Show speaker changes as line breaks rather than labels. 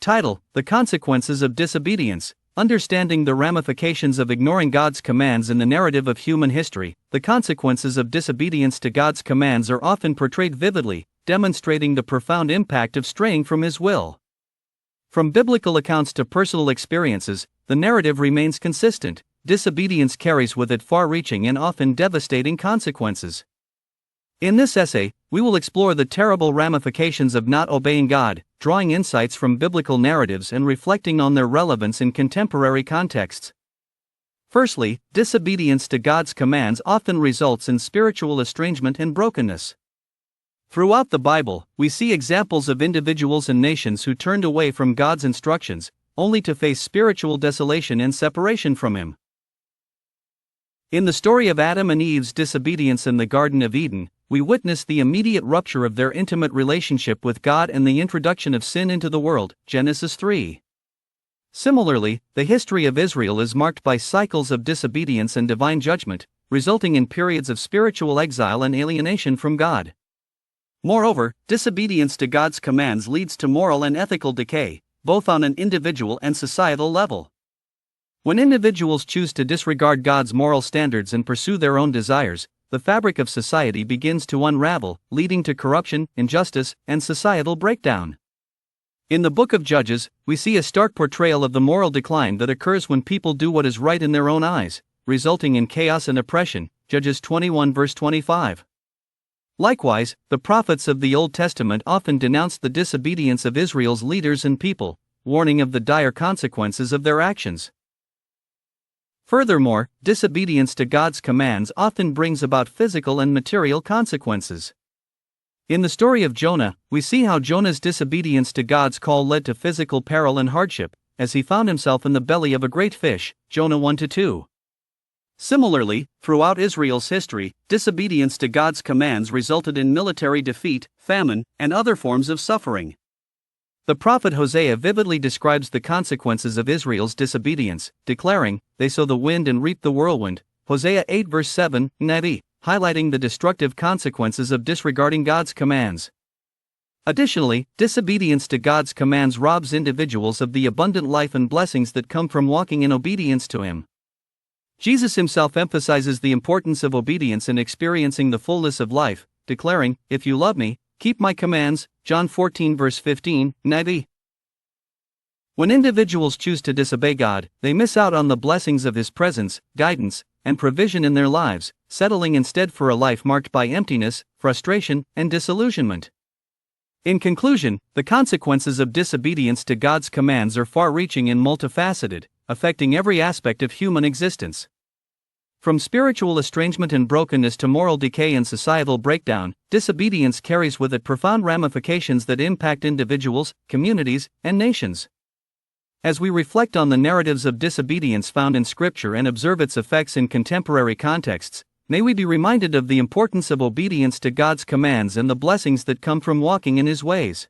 Title: The Consequences of Disobedience. Understanding the ramifications of ignoring God's commands in the narrative of human history. The consequences of disobedience to God's commands are often portrayed vividly, demonstrating the profound impact of straying from His will. From biblical accounts to personal experiences, the narrative remains consistent. Disobedience carries with it far-reaching and often devastating consequences. In this essay, we will explore the terrible ramifications of not obeying God, drawing insights from biblical narratives and reflecting on their relevance in contemporary contexts. Firstly, disobedience to God's commands often results in spiritual estrangement and brokenness. Throughout the Bible, we see examples of individuals and nations who turned away from God's instructions, only to face spiritual desolation and separation from Him. In the story of Adam and Eve's disobedience in the Garden of Eden, we witness the immediate rupture of their intimate relationship with God and the introduction of sin into the world, Genesis 3. Similarly, the history of Israel is marked by cycles of disobedience and divine judgment, resulting in periods of spiritual exile and alienation from God. Moreover, disobedience to God's commands leads to moral and ethical decay, both on an individual and societal level. When individuals choose to disregard God's moral standards and pursue their own desires, the fabric of society begins to unravel, leading to corruption, injustice, and societal breakdown. In the book of Judges, we see a stark portrayal of the moral decline that occurs when people do what is right in their own eyes, resulting in chaos and oppression, Judges 21 verse 25. Likewise, the prophets of the Old Testament often denounced the disobedience of Israel's leaders and people, warning of the dire consequences of their actions. Furthermore, disobedience to God's commands often brings about physical and material consequences. In the story of Jonah, we see how Jonah's disobedience to God's call led to physical peril and hardship, as he found himself in the belly of a great fish, Jonah 1-2. Similarly, throughout Israel's history, disobedience to God's commands resulted in military defeat, famine, and other forms of suffering. The prophet Hosea vividly describes the consequences of Israel's disobedience, declaring, "They sow the wind and reap the whirlwind," Hosea 8 verse 7, Navi, highlighting the destructive consequences of disregarding God's commands. Additionally, disobedience to God's commands robs individuals of the abundant life and blessings that come from walking in obedience to Him. Jesus Himself emphasizes the importance of obedience in experiencing the fullness of life, declaring, "If you love me, keep my commands," John 14 verse 15, Navi. When individuals choose to disobey God, they miss out on the blessings of His presence, guidance, and provision in their lives, settling instead for a life marked by emptiness, frustration, and disillusionment. In conclusion, the consequences of disobedience to God's commands are far-reaching and multifaceted, affecting every aspect of human existence. From spiritual estrangement and brokenness to moral decay and societal breakdown, disobedience carries with it profound ramifications that impact individuals, communities, and nations. As we reflect on the narratives of disobedience found in Scripture and observe its effects in contemporary contexts, may we be reminded of the importance of obedience to God's commands and the blessings that come from walking in His ways.